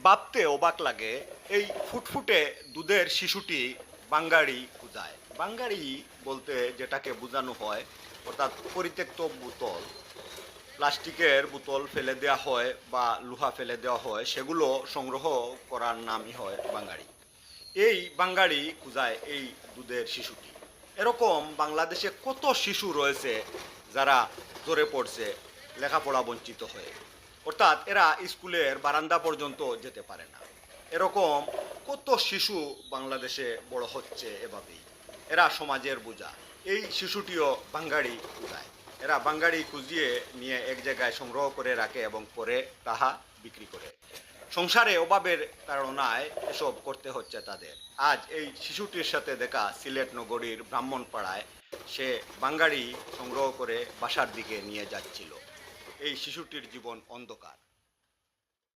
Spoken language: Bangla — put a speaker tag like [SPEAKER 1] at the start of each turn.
[SPEAKER 1] ভাবতে অবাক লাগে এই ফুটফুটে দুধের শিশুটি বাঙ্গাড়ি খুঁজায়। বাঙ্গাড়ি বলতে যেটাকে বোঝানো হয় অর্থাৎ পরিত্যক্ত বোতল, প্লাস্টিকের বোতল ফেলে দেওয়া হয় বা লোহা ফেলে দেওয়া হয়, সেগুলো সংগ্রহ করার নামই হয় বাঙ্গাড়ি। এই বাঙ্গাড়ি খুঁজায় এই দুধের শিশুটি। এরকম বাংলাদেশে কত শিশু রয়েছে যারা ঝরে পড়ছে লেখাপড়া বঞ্চিত হয়ে, অর্থাৎ এরা স্কুলের বারান্দা পর্যন্ত যেতে পারে না। এরকম কত শিশু বাংলাদেশে বড় হচ্ছে এভাবেই। এরা সমাজের বোঝা। এই শিশুটিও বাঙ্গাড়ি খুঁজায়। এরা বাঙ্গাড়ি খুঁজিয়ে নিয়ে এক জায়গায় সংগ্রহ করে রাখে এবং পরে তাহা বিক্রি করে। সংসারে অভাবের তাড়নায় এসব করতে হচ্ছে তাদের। আজ এই শিশুটির সাথে দেখা সিলেট নগরীর ব্রাহ্মণপাড়ায়। সে বাঙ্গাড়ি সংগ্রহ করে বাসার দিকে নিয়ে যাচ্ছিল। এই শিশুটির জীবন অন্ধকার।